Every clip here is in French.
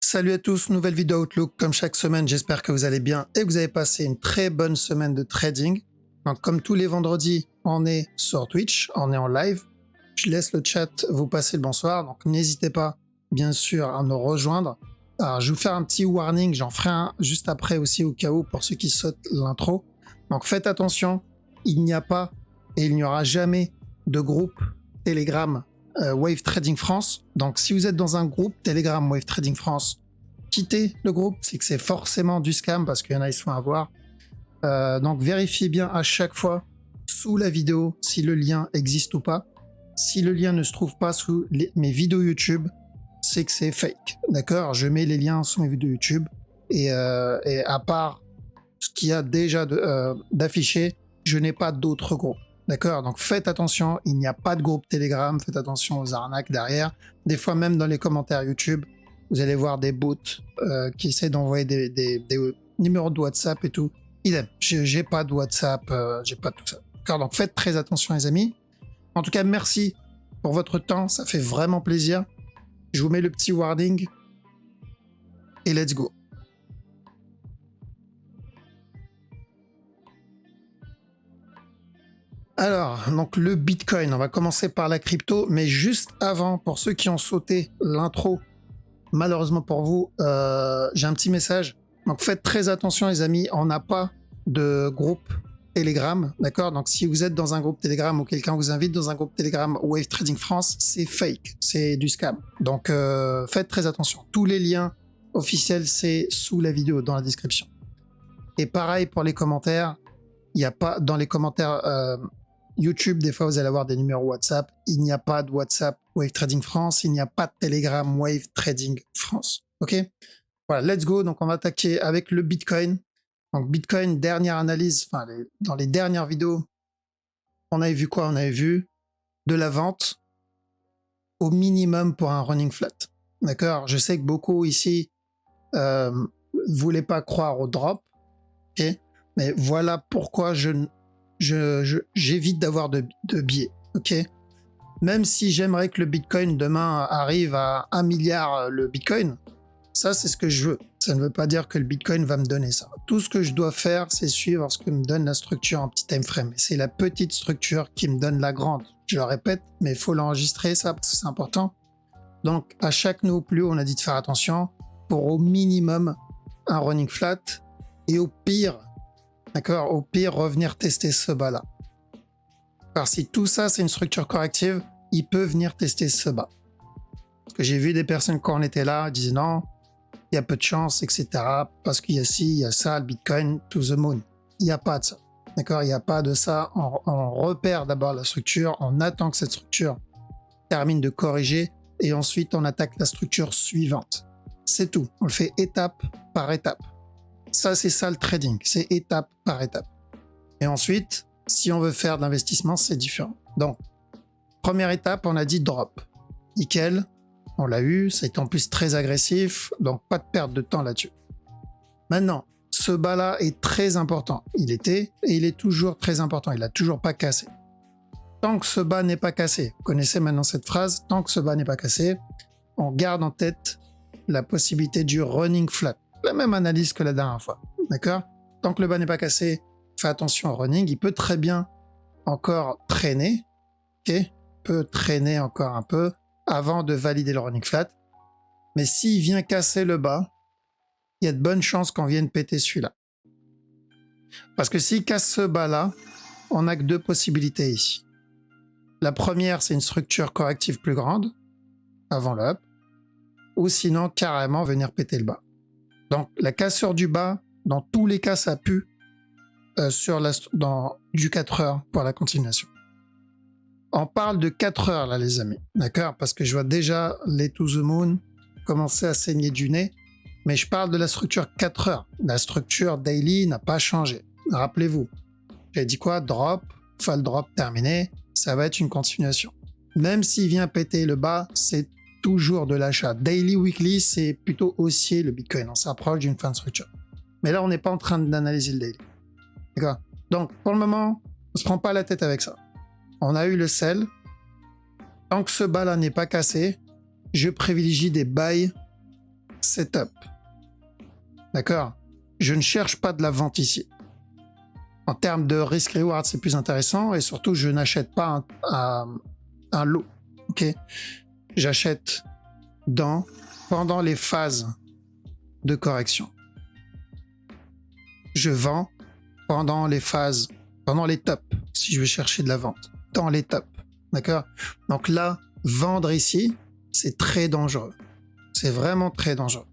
Salut à tous, nouvelle vidéo Outlook. Comme chaque semaine, j'espère que vous allez bien et que vous avez passé une très bonne semaine de trading. Donc, comme tous les vendredis, on est sur Twitch, on est en live. Je laisse le chat vous passer le bonsoir, donc n'hésitez pas, bien sûr, à nous rejoindre. Alors, je vais vous faire un petit warning, j'en ferai un juste après aussi au cas où pour ceux qui sautent l'intro. Donc, faites attention, il n'y a pas et il n'y aura jamais de groupe Telegram Wave Trading France. Donc, si vous êtes dans un groupe Telegram Wave Trading France, quittez le groupe, c'est que c'est forcément du scam parce qu'il y en a, ils se font avoir. Donc, vérifiez bien à chaque fois sous la vidéo si le lien existe ou pas. Si le lien ne se trouve pas sous mes vidéos YouTube, c'est que c'est fake. D'accord? Je mets les liens sous mes vidéos YouTube et à part ce qu'il y a déjà d'affiché, je n'ai pas d'autres groupes. D'accord? Donc faites attention, il n'y a pas de groupe Telegram, faites attention aux arnaques derrière. Des fois même dans les commentaires YouTube, vous allez voir des bots qui essaient d'envoyer des numéros de WhatsApp et tout. Idem, j'ai pas de WhatsApp, j'ai pas tout ça. D'accord? Donc faites très attention les amis. En tout cas, merci pour votre temps, ça fait vraiment plaisir. Je vous mets le petit warning et let's go. Alors, donc le Bitcoin, on va commencer par la crypto, mais juste avant, pour ceux qui ont sauté l'intro, malheureusement pour vous, j'ai un petit message. Donc faites très attention les amis, on n'a pas de groupe Telegram, d'accord? Donc si vous êtes dans un groupe Telegram ou quelqu'un vous invite dans un groupe Telegram Wave Trading France, c'est fake, c'est du scam. Donc faites très attention. Tous les liens officiels, c'est sous la vidéo, dans la description. Et pareil pour les commentaires, il n'y a pas dans les commentaires YouTube, des fois vous allez avoir des numéros WhatsApp. Il n'y a pas de WhatsApp Wave Trading France, il n'y a pas de Telegram Wave Trading France. Ok? Voilà, let's go. Donc on va attaquer avec le Bitcoin. Donc Bitcoin, dernière analyse, enfin dans les dernières vidéos, on avait vu quoi? On avait vu de la vente au minimum pour un running flat. D'accord? Je sais que beaucoup ici voulaient pas croire au drop. Ok? Mais voilà pourquoi j'évite d'avoir de biais, ok? Même si j'aimerais que le Bitcoin demain arrive à 1 milliard le Bitcoin, ça c'est ce que je veux. Ça ne veut pas dire que le Bitcoin va me donner ça. Tout ce que je dois faire, c'est suivre ce que me donne la structure en petit time frame. Et c'est la petite structure qui me donne la grande. Je le répète, mais il faut l'enregistrer ça parce que c'est important. Donc à chaque nouveau plus haut, on a dit de faire attention pour au minimum un running flat et au pire, d'accord, au pire, revenir tester ce bas-là. Car si tout ça, c'est une structure corrective, il peut venir tester ce bas. Parce que j'ai vu des personnes quand on était là, disaient non, il y a peu de chance, etc. Parce qu'il y a ci, il y a ça, le Bitcoin to the moon. Il n'y a pas de ça. D'accord? Il n'y a pas de ça. On repère d'abord la structure, on attend que cette structure termine de corriger et ensuite on attaque la structure suivante. C'est tout. On le fait étape par étape. Ça, c'est ça le trading, c'est étape par étape. Et ensuite, si on veut faire de l'investissement, c'est différent. Donc, première étape, on a dit drop. Nickel, on l'a eu, c'est en plus très agressif, donc pas de perte de temps là-dessus. Maintenant, ce bas-là est très important. Il était et il est toujours très important, il n'a toujours pas cassé. Tant que ce bas n'est pas cassé, vous connaissez maintenant cette phrase, tant que ce bas n'est pas cassé, on garde en tête la possibilité du running flat. La même analyse que la dernière fois, d'accord? Tant que le bas n'est pas cassé, fais attention au running, il peut très bien encore traîner, ok? Il peut traîner encore un peu avant de valider le running flat, mais s'il vient casser le bas, il y a de bonnes chances qu'on vienne péter celui-là. Parce que s'il casse ce bas-là, on n'a que deux possibilités ici. La première, c'est une structure corrective plus grande, avant le up, ou sinon carrément venir péter le bas. Donc la cassure du bas, dans tous les cas, ça pue du 4 heures pour la continuation. On parle de 4 heures là les amis, d'accord? Parce que je vois déjà les to the moon commencer à saigner du nez, mais je parle de la structure 4 heures. La structure daily n'a pas changé. Rappelez-vous, j'ai dit quoi? Drop, fall drop terminé, ça va être une continuation. Même s'il vient péter le bas, c'est toujours de l'achat. Daily, weekly, c'est plutôt haussier le Bitcoin. On s'approche d'une fin de structure. Mais là, on n'est pas en train d'analyser le daily. D'accord? Donc, pour le moment, on ne se prend pas la tête avec ça. On a eu le sell. Tant que ce bas-là n'est pas cassé, je privilégie des buys setup. D'accord? Je ne cherche pas de la vente ici. En termes de risk-reward, c'est plus intéressant et surtout, je n'achète pas un lot. Ok? J'achète pendant les phases de correction. Je vends pendant les tops, si je veux chercher de la vente, dans les tops. D'accord? Donc là, vendre ici, c'est très dangereux. C'est vraiment très dangereux.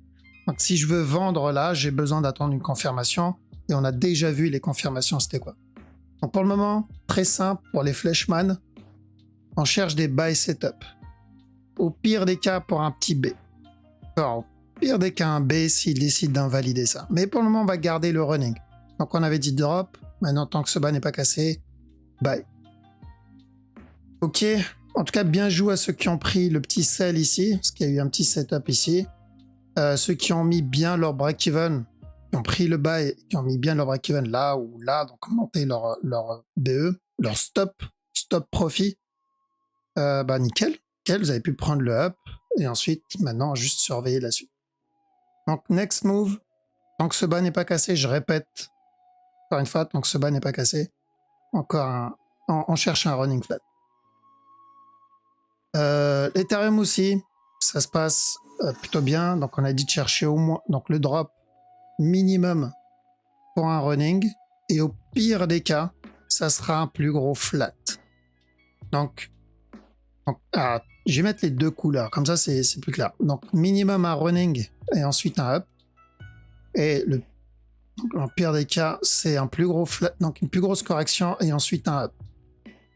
Donc si je veux vendre là, j'ai besoin d'attendre une confirmation. Et on a déjà vu les confirmations, c'était quoi. Donc pour le moment, très simple, pour les flashman, on cherche des buy setup. Au pire des cas, pour un petit B. Alors, au pire des cas, un B s'il décide d'invalider ça. Mais pour le moment, on va garder le running. Donc on avait dit drop, maintenant tant que ce bas n'est pas cassé, buy. Ok, en tout cas, bien joué à ceux qui ont pris le petit sell ici, parce qu'il y a eu un petit setup ici. Ceux qui ont mis bien leur break-even, qui ont pris le buy, qui ont mis bien leur break-even là ou là, donc monté leur BE, leur stop profit, nickel, vous avez pu prendre le up, et ensuite, maintenant, juste surveiller la suite. Donc, next move, tant que ce bas n'est pas cassé, je répète, encore une fois, tant que ce bas n'est pas cassé, on cherche un running flat. Ethereum aussi, ça se passe plutôt bien, donc on a dit de chercher au moins donc le drop minimum pour un running, et au pire des cas, ça sera un plus gros flat. Donc je vais mettre les deux couleurs, comme ça c'est plus clair. Donc minimum un running et ensuite un up, et en pire des cas, c'est un plus gros flat, donc une plus grosse correction et ensuite un up.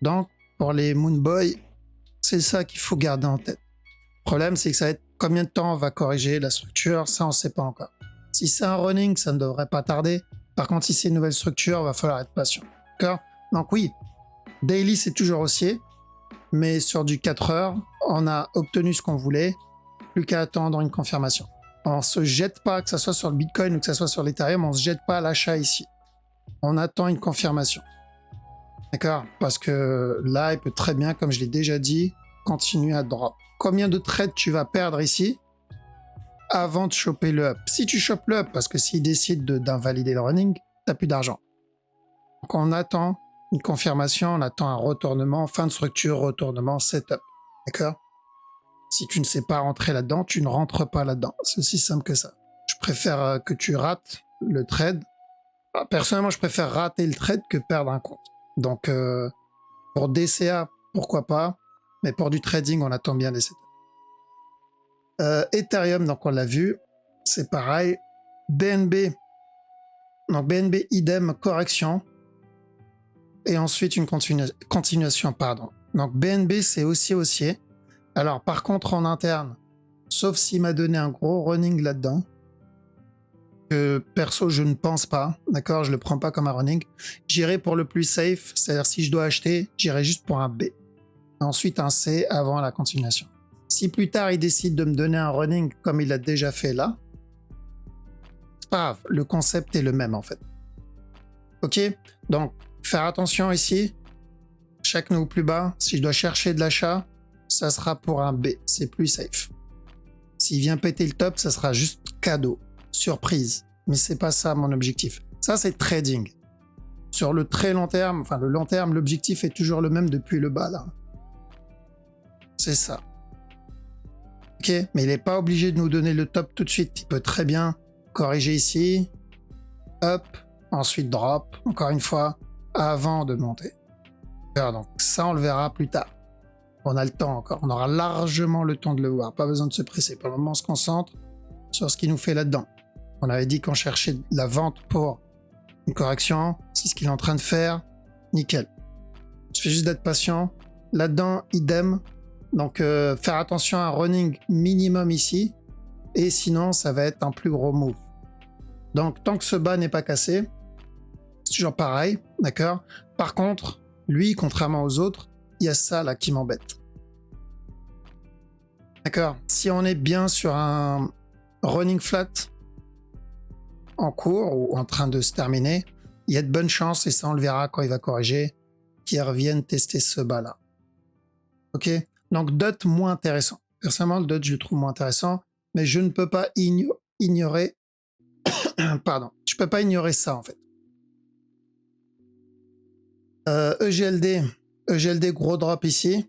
Donc pour les Moonboy, c'est ça qu'il faut garder en tête. Le problème, c'est que ça va être combien de temps on va corriger la structure, ça on ne sait pas encore. Si c'est un running, ça ne devrait pas tarder. Par contre, si c'est une nouvelle structure, il va falloir être patient. D'accord? Donc oui, daily c'est toujours haussier, mais sur du 4 heures, on a obtenu ce qu'on voulait, plus qu'à attendre une confirmation. On se jette pas, que ce soit sur le Bitcoin ou que ce soit sur l'Ethereum, on se jette pas à l'achat ici. On attend une confirmation. D'accord? Parce que là, il peut très bien, comme je l'ai déjà dit, continuer à drop. Combien de trades tu vas perdre ici avant de choper le up? Si tu chopes le up, parce que s'il décide d'invalider le running, tu n'as plus d'argent. Donc on attend une confirmation, on attend un retournement, fin de structure, retournement, setup. D'accord? Si tu ne sais pas rentrer là-dedans, tu ne rentres pas là-dedans. C'est aussi simple que ça. Je préfère que tu rates le trade. Personnellement, je préfère rater le trade que perdre un compte. Donc, pour DCA, pourquoi pas, mais pour du trading, on attend bien des setups. Ethereum, donc on l'a vu, c'est pareil. BNB, donc BNB idem, correction, et ensuite une continuation, pardon. Donc BNB, c'est aussi haussier. Alors par contre, en interne, sauf s'il m'a donné un gros running là-dedans, que perso, je ne pense pas, d'accord, je le prends pas comme un running, j'irai pour le plus safe, c'est-à-dire si je dois acheter, j'irai juste pour un B. Ensuite un C avant la continuation. Si plus tard il décide de me donner un running comme il a déjà fait là, c'est pas grave, le concept est le même en fait. Ok, donc faire attention ici, chaque nœud plus bas, si je dois chercher de l'achat, ça sera pour un B, c'est plus safe. S'il vient péter le top, ça sera juste cadeau, surprise, mais c'est pas ça mon objectif. Ça c'est trading. Sur le très long terme, enfin le long terme, l'objectif est toujours le même depuis le bas là. C'est ça. Ok, mais il n'est pas obligé de nous donner le top tout de suite. Il peut très bien corriger ici, up, ensuite drop, encore une fois, avant de monter. Donc ça, on le verra plus tard. On a le temps encore. On aura largement le temps de le voir. Pas besoin de se presser. Pour le moment, on se concentre sur ce qu'il nous fait là-dedans. On avait dit qu'on cherchait la vente pour une correction. C'est ce qu'il est en train de faire. Nickel. Il suffit juste d'être patient. Là-dedans, idem. Donc, faire attention à un running minimum ici. Et sinon, ça va être un plus gros move. Donc, tant que ce bas n'est pas cassé, c'est toujours pareil. D'accord? Par contre, lui, contrairement aux autres, il y a ça là qui m'embête. D'accord? Si on est bien sur un running flat en cours ou en train de se terminer, il y a de bonnes chances, et ça on le verra quand il va corriger, qu'il revienne tester ce bas là. Ok? Donc DOT moins intéressant. Personnellement, le DOT je le trouve moins intéressant, mais je ne peux pas ignorer, pardon, je peux pas ignorer ça en fait. EGLD, gros drop ici.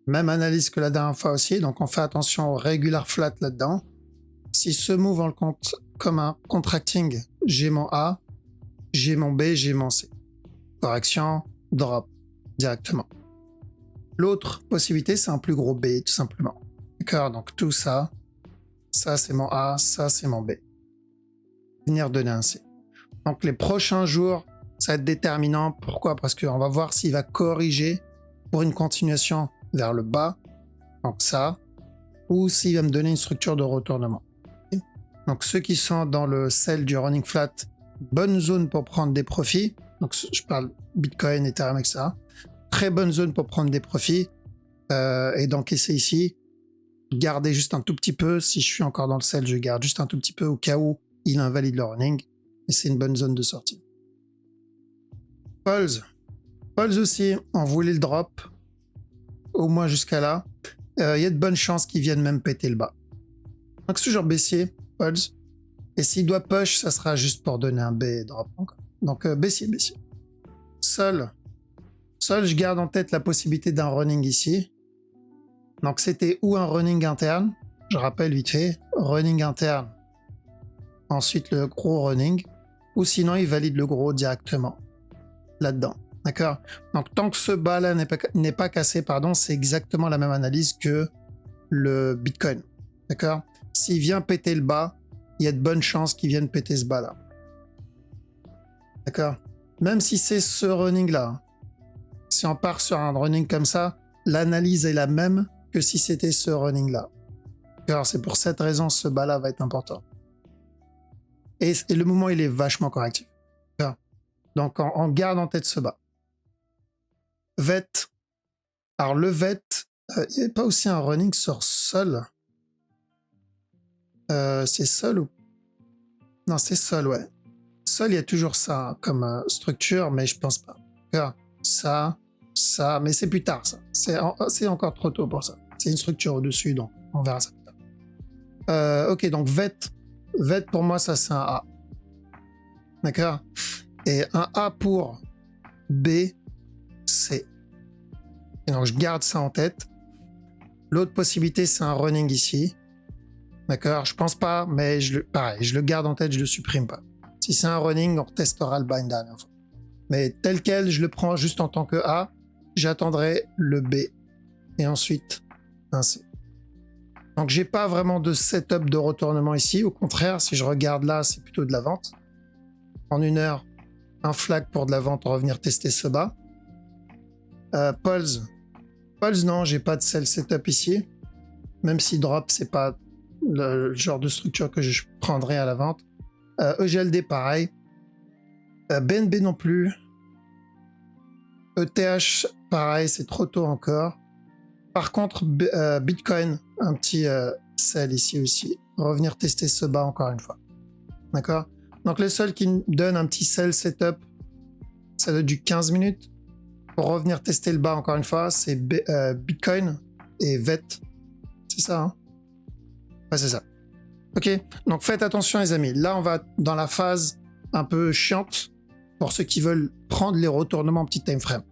Même analyse que la dernière fois aussi, donc on fait attention au regular flat là-dedans. Si ce move on le compte comme un contracting, j'ai mon A, j'ai mon B, j'ai mon C. Correction, drop, directement. L'autre possibilité, c'est un plus gros B, tout simplement. D'accord, donc tout ça, ça c'est mon A, ça c'est mon B. Venir donner un C. Donc les prochains jours, ça va être déterminant. Pourquoi? Parce qu'on va voir s'il va corriger pour une continuation vers le bas, donc ça, ou s'il va me donner une structure de retournement. Donc ceux qui sont dans le sell du running flat, bonne zone pour prendre des profits. Donc je parle Bitcoin, Ethereum, etc. Très bonne zone pour prendre des profits et d'encaisser ici. Garder juste un tout petit peu. Si je suis encore dans le sell, je garde juste un tout petit peu au cas où il invalide le running. Et c'est une bonne zone de sortie. Pulse aussi, on voulait le drop. Au moins jusqu'à là. Il y a de bonnes chances qu'ils viennent même péter le bas. Donc c'est toujours baissier, Pulse. Et s'il doit push, ça sera juste pour donner un B et drop encore. Donc baissier. Sol, je garde en tête la possibilité d'un running ici. Donc c'était ou un running interne, je rappelle vite fait, running interne, ensuite le gros running, ou sinon il valide le gros directement là-dedans. D'accord? Donc tant que ce bas-là n'est pas cassé, pardon, c'est exactement la même analyse que le Bitcoin. D'accord? S'il vient péter le bas, il y a de bonnes chances qu'il vienne péter ce bas-là. D'accord? Même si c'est ce running-là, si on part sur un running comme ça, l'analyse est la même que si c'était ce running-là. Alors c'est pour cette raison ce bas-là va être important. Et le mouvement, il est vachement correctif. Donc on garde en tête ce bas. VET. Alors le VET, il n'y avait pas aussi un running sur Sol? C'est Sol ou... Non, c'est Sol, ouais. Sol, il y a toujours ça comme structure, mais je pense pas. Ça, mais c'est plus tard, ça. C'est encore trop tôt pour ça. C'est une structure au-dessus, donc on verra ça plus tard. Ok, donc VET. VET, pour moi, ça, c'est un A. D'accord? Et un A pour B, C. Et donc, je garde ça en tête. L'autre possibilité, c'est un running ici. D'accord? Je pense pas, mais pareil, je le garde en tête, je le supprime pas. Si c'est un running, on testera le bind dernière fois. Mais tel quel, je le prends juste en tant que A. J'attendrai le B. Et ensuite, un C. Donc, j'ai pas vraiment de setup de retournement ici. Au contraire, si je regarde là, c'est plutôt de la vente. En une heure, un flag pour de la vente, revenir tester ce bas. Pulse, non, j'ai pas de sell setup ici. Même si drop, c'est pas le genre de structure que je prendrais à la vente. EGLD, pareil. BNB non plus. ETH, pareil, c'est trop tôt encore. Par contre, Bitcoin, un petit sell ici aussi. Revenir tester ce bas encore une fois. D'accord? Donc le seul qui me donne un petit sell setup, ça donne du 15 minutes. Pour revenir tester le bas encore une fois, c'est Bitcoin et VET. C'est ça, hein? Ouais, c'est ça. Ok, donc faites attention les amis. Là, on va dans la phase un peu chiante pour ceux qui veulent prendre les retournements en petit time frame.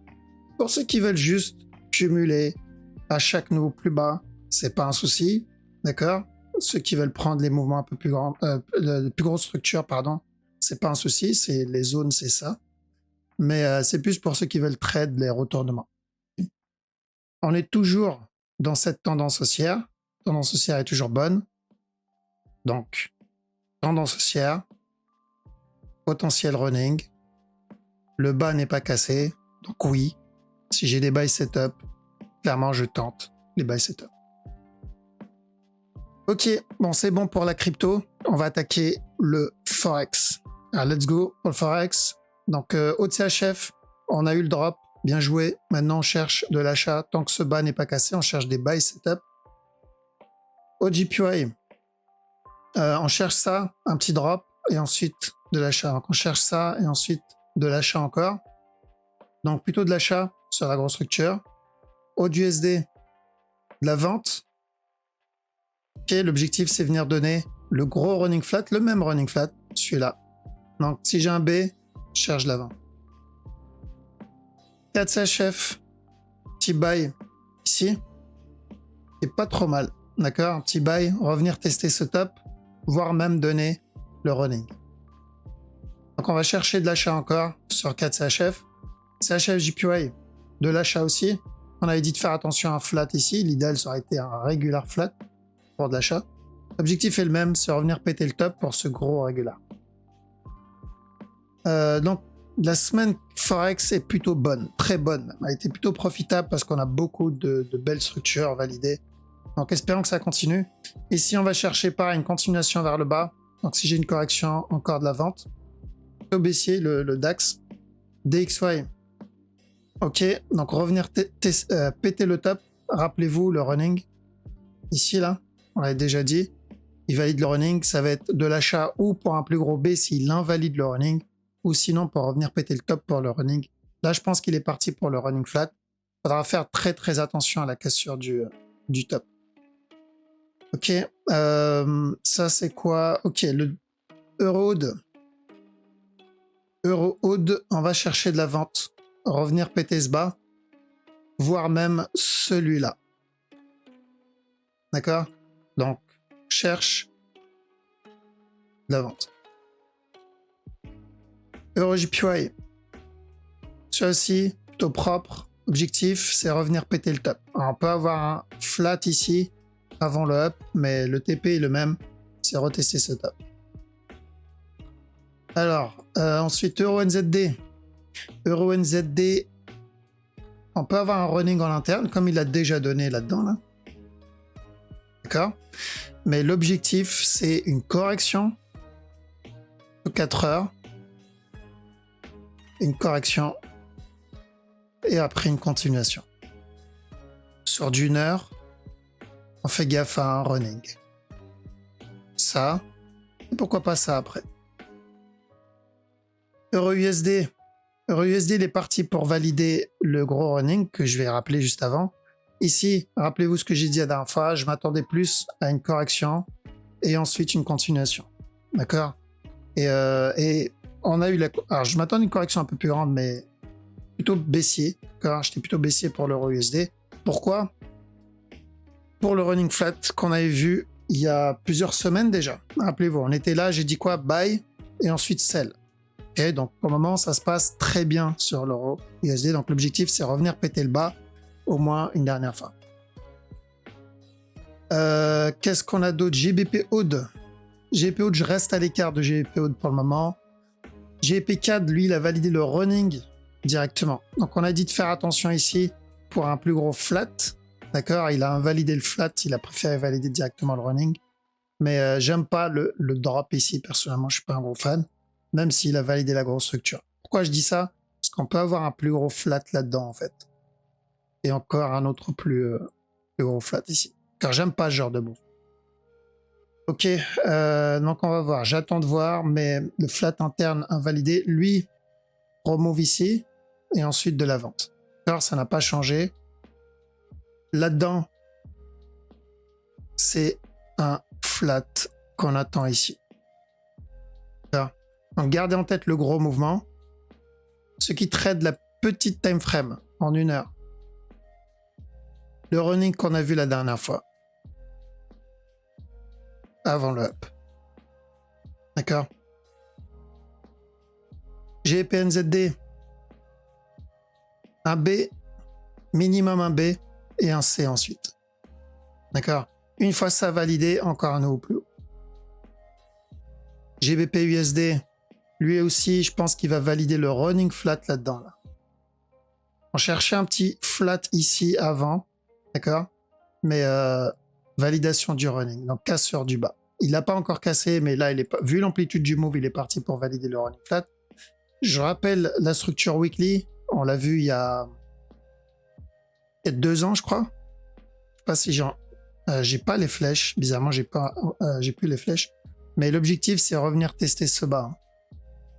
Pour ceux qui veulent juste cumuler à chaque nouveau plus bas, c'est pas un souci, d'accord? Ceux qui veulent prendre les mouvements un peu plus grands, de plus grosses structures, pardon, c'est pas un souci, c'est les zones, c'est ça. Mais c'est plus pour ceux qui veulent trade les retournements. On est toujours dans cette tendance haussière. La tendance haussière est toujours bonne. Donc, tendance haussière, potentiel running, le bas n'est pas cassé, donc oui, si j'ai des buy setup, clairement je tente les buy setup. Ok, bon c'est bon pour la crypto, on va attaquer le Forex. Alors let's go pour le Forex. Donc OCHF, on a eu le drop, bien joué, maintenant on cherche de l'achat, tant que ce bas n'est pas cassé, on cherche des buy setup. OGPY, on cherche ça, un petit drop, et ensuite de l'achat. Donc on cherche ça, et ensuite de l'achat encore. Donc plutôt de l'achat sur la grosse structure. AUDUSD, de la vente. Ok, l'objectif c'est venir donner le gros running flat, le même running flat, celui-là. Donc si j'ai un B, je cherche l'avant. 4 CHF, petit buy ici, c'est pas trop mal, d'accord, un petit buy, revenir tester ce top, voire même donner le running. Donc on va chercher de l'achat encore sur 4 CHF, CHF JPY, de l'achat aussi. On avait dit de faire attention à un flat ici, l'idéal ça aurait été un regular flat pour de l'achat. L'objectif est le même, c'est revenir péter le top pour ce gros regular. Donc la semaine Forex est plutôt bonne, très bonne. Elle a été plutôt profitable parce qu'on a beaucoup de belles structures validées. Donc espérons que ça continue. Ici, on va chercher par une continuation vers le bas. Donc si j'ai une correction, encore de la vente. Au baissier, le DAX. DXY. Ok, donc revenir péter le top. Rappelez-vous le running. Ici, là, on l'avait déjà dit. Il valide le running. Ça va être de l'achat ou pour un plus gros B s'il invalide le running. Ou sinon pour revenir péter le top pour le running. Là, je pense qu'il est parti pour le running flat. Il faudra faire très très attention à la cassure du top. Ok, ça c'est quoi? Ok, le Eurohood. Eurohood, on va chercher de la vente. Revenir péter ce bas. Voire même celui-là. D'accord? Donc, cherche de la vente. EuroJPY. Celui-ci, plutôt propre. Objectif, c'est revenir péter le top. Alors, on peut avoir un flat ici avant le up, mais le TP est le même. C'est retester ce top. Alors, ensuite, EuroNZD. EuroNZD, on peut avoir un running en interne, comme il a déjà donné là-dedans. Là. D'accord? Mais l'objectif, c'est une correction de 4 heures. Une correction et après une continuation. Sur d'une heure, on fait gaffe à un running. Ça, et pourquoi pas ça après. EURUSD. EURUSD, il est parti pour valider le gros running que je vais rappeler juste avant. Ici, rappelez-vous ce que j'ai dit la dernière fois, je m'attendais plus à une correction et ensuite une continuation. D'accord? Et on a eu alors je m'attends à une correction un peu plus grande, mais plutôt baissier. J'étais plutôt baissier pour l'euro USD. Pourquoi? Pour le running flat qu'on avait vu il y a plusieurs semaines déjà. Rappelez-vous, on était là, j'ai dit quoi? Buy et ensuite sell. Okay, donc pour le moment, ça se passe très bien sur l'euro USD. Donc l'objectif, c'est revenir péter le bas au moins une dernière fois. Qu'est-ce qu'on a d'autre? GBP Oud. GBP Oud, je reste à l'écart de GBP Oud pour le moment. GBP CAD, lui, il a validé le running directement. Donc on a dit de faire attention ici pour un plus gros flat. D'accord, il a invalidé le flat, il a préféré valider directement le running. Mais j'aime pas le drop ici, personnellement, je suis pas un gros fan, même s'il a validé la grosse structure. Pourquoi je dis ça? Parce qu'on peut avoir un plus gros flat là-dedans, en fait. Et encore un autre plus gros flat ici. Car j'aime pas ce genre de move. Ok, donc on va voir. J'attends de voir, mais le flat interne invalidé, lui, remove ici, et ensuite de la vente. Alors, ça n'a pas changé. Là-dedans, c'est un flat qu'on attend ici. Alors, donc, gardez en tête le gros mouvement. Ce qui trade la petite time frame en 1 heure. Le running qu'on a vu la dernière fois. Avant le up. D'accord? GPNZD. Un B, minimum un B et un C ensuite. D'accord? Une fois ça validé, encore un nouveau plus haut. GBP USD, lui aussi, je pense qu'il va valider le running flat là-dedans. Là. On cherchait un petit flat ici avant, d'accord? Mais validation du running, donc casseur du bas. Il n'a pas encore cassé, mais là, vu l'amplitude du move, il est parti pour valider le running flat. Je rappelle la structure weekly, on l'a vu il y a 2 ans, je crois. Je sais pas si j'ai pas les flèches, bizarrement, j'ai plus les flèches. Mais l'objectif, c'est revenir tester ce bas. Hein.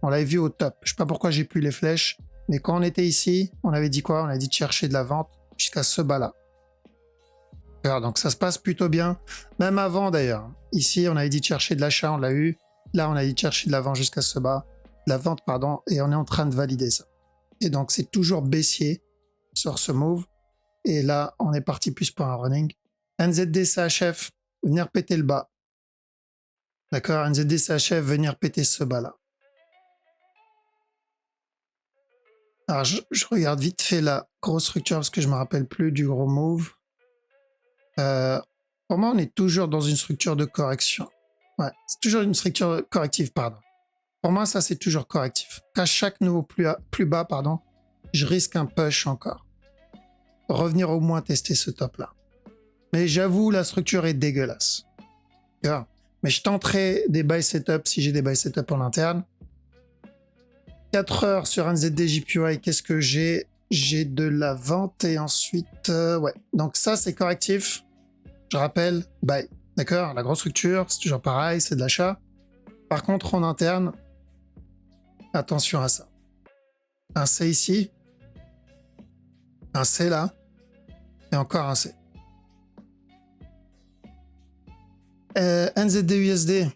On l'avait vu au top. Je sais pas pourquoi j'ai plus les flèches, mais quand on était ici, on avait dit quoi? On a dit de chercher de la vente jusqu'à ce bas-là. Alors, donc ça se passe plutôt bien, même avant d'ailleurs. Ici, on avait dit de chercher de l'achat, on l'a eu. Là, on a dit de chercher de la vente jusqu'à ce bas. La vente, pardon, et on est en train de valider ça. Et donc, c'est toujours baissier sur ce move. Et là, on est parti plus pour un running. NZD CHF, venir péter le bas. D'accord, NZD CHF, venir péter ce bas-là. Alors, je regarde vite fait la grosse structure parce que je me rappelle plus du gros move. Pour moi, on est toujours dans une structure de correction. Ouais, c'est toujours une structure corrective, pardon. Pour moi, ça, c'est toujours correctif. À chaque nouveau plus bas, pardon, je risque un push encore. Revenir au moins tester ce top-là. Mais j'avoue, la structure est dégueulasse. D'accord. Mais je tenterai des buy setup si j'ai des buy setup en interne. 4 heures sur NZD JPY, qu'est-ce que j'ai? J'ai de la vente et ensuite... ouais, donc ça, c'est correctif. Je rappelle, buy. D'accord, la grosse structure, c'est toujours pareil, c'est de l'achat. Par contre, en interne, attention à ça. Un C ici, un C là, et encore un C. NZD USD,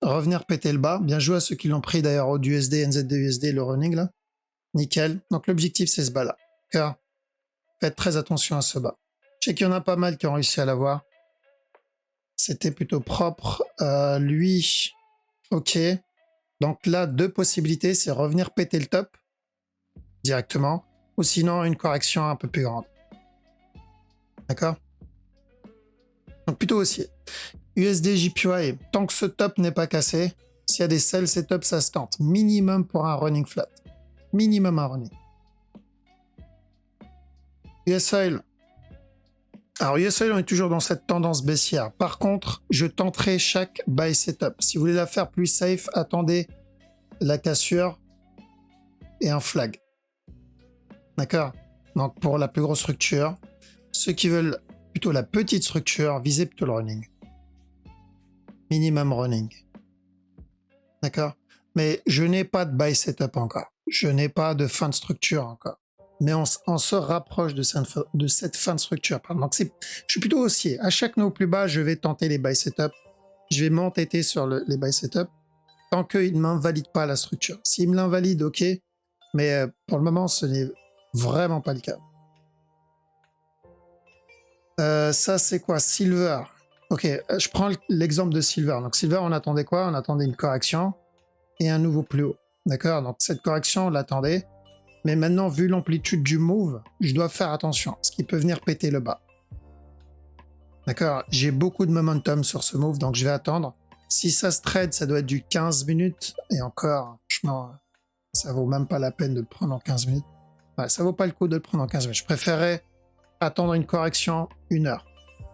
revenir péter le bas. Bien joué à ceux qui l'ont pris d'ailleurs au USD, NZD USD, le running là. Nickel. Donc l'objectif, c'est ce bas là. Car faites très attention à ce bas. Je sais qu'il y en a pas mal qui ont réussi à l'avoir. C'était plutôt propre. Lui, ok. Donc là, deux possibilités, c'est revenir péter le top directement, ou sinon une correction un peu plus grande. D'accord? Donc plutôt haussier. USD JPY, tant que ce top n'est pas cassé, s'il y a des sell setup, ça se tente. Minimum pour un running flat. Minimum un running. US Oil. Alors US Oil, on est toujours dans cette tendance baissière. Par contre, je tenterai chaque buy setup. Si vous voulez la faire plus safe, attendez la cassure et un flag. D'accord? Donc pour la plus grosse structure, ceux qui veulent plutôt la petite structure, visez plutôt le running. Minimum running. D'accord? Mais je n'ai pas de buy setup encore. Je n'ai pas de fin de structure encore. Mais on se rapproche de cette fin de structure. Donc je suis plutôt haussier. À chaque nouveau plus bas, je vais tenter les buy setup. Je vais m'entêter sur les buy setup tant qu'il ne m'invalide pas la structure. S'il me l'invalide, ok. Mais pour le moment, ce n'est vraiment pas le cas. Ça, c'est quoi? Silver. Ok, je prends l'exemple de Silver. Donc Silver, on attendait quoi? On attendait une correction et un nouveau plus haut. D'accord? Donc cette correction, on l'attendait. Mais maintenant, vu l'amplitude du move, je dois faire attention, parce qu'il peut venir péter le bas. D'accord? J'ai beaucoup de momentum sur ce move, donc je vais attendre. Si ça se trade, ça doit être du 15 minutes. Et encore, franchement, ça vaut même pas la peine de le prendre en 15 minutes. Ouais, ça vaut pas le coup de le prendre en 15 minutes. Je préférais attendre une correction 1 heure.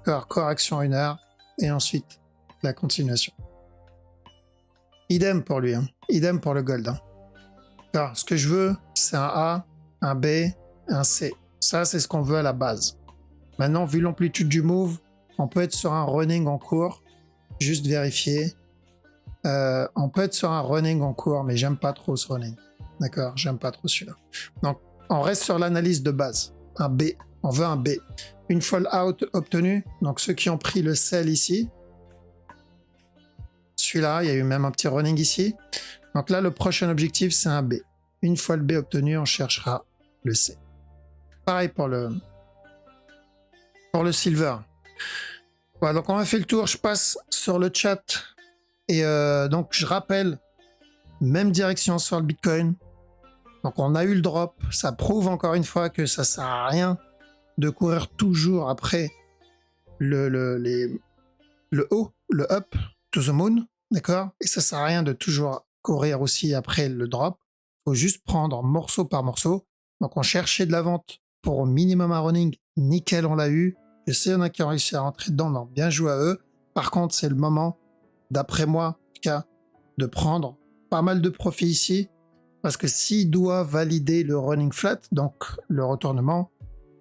D'accord? Correction 1 heure, et ensuite la continuation. Idem pour lui, hein. Idem pour le gold. Hein. Alors, ce que je veux, c'est un A, un B, un C. Ça, c'est ce qu'on veut à la base. Maintenant, vu l'amplitude du move, on peut être sur un running en cours. Juste vérifier. On peut être sur un running en cours, mais j'aime pas trop ce running. D'accord? J'aime pas trop celui-là. Donc, on reste sur l'analyse de base. Un B. On veut un B. Une fall out obtenue. Donc, ceux qui ont pris le sell ici. Celui-là, il y a eu même un petit running ici. Donc là, le prochain objectif, c'est un B. Une fois le B obtenu, on cherchera le C. Pareil pour le silver. Voilà, donc on a fait le tour. Je passe sur le chat. Et donc, je rappelle, même direction sur le Bitcoin. Donc, on a eu le drop. Ça prouve encore une fois que ça sert à rien de courir toujours après le haut, le up to the moon. D'accord? Et ça sert à rien de toujours courir aussi après le drop. Il faut juste prendre morceau par morceau. Donc, on cherchait de la vente pour au minimum un running. Nickel, on l'a eu. Je sais, il y en a qui ont réussi à rentrer dedans. Donc, bien joué à eux. Par contre, c'est le moment, d'après moi, en tout cas, de prendre pas mal de profit ici. Parce que s'il doit valider le running flat, donc le retournement,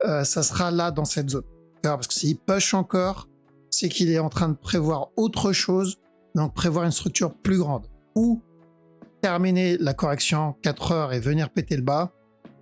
ça sera là dans cette zone. Parce que s'il push encore, c'est qu'il est en train de prévoir autre chose. Donc, prévoir une structure plus grande. Ou terminer la correction 4 heures et venir péter le bas,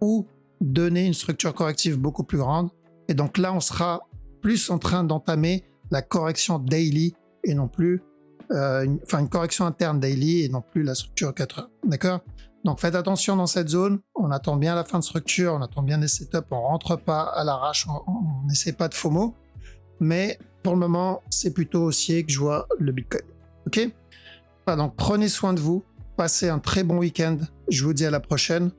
ou donner une structure corrective beaucoup plus grande. Et donc là, on sera plus en train d'entamer la correction daily et non plus une correction interne daily et non plus la structure 4 heures. D'accord? Donc faites attention dans cette zone, on attend bien la fin de structure, on attend bien les setups, on rentre pas à l'arrache, on n'essaie pas de FOMO, mais pour le moment, c'est plutôt haussier que je vois le Bitcoin. Ok? Donc prenez soin de vous, passez un très bon week-end, je vous dis à la prochaine.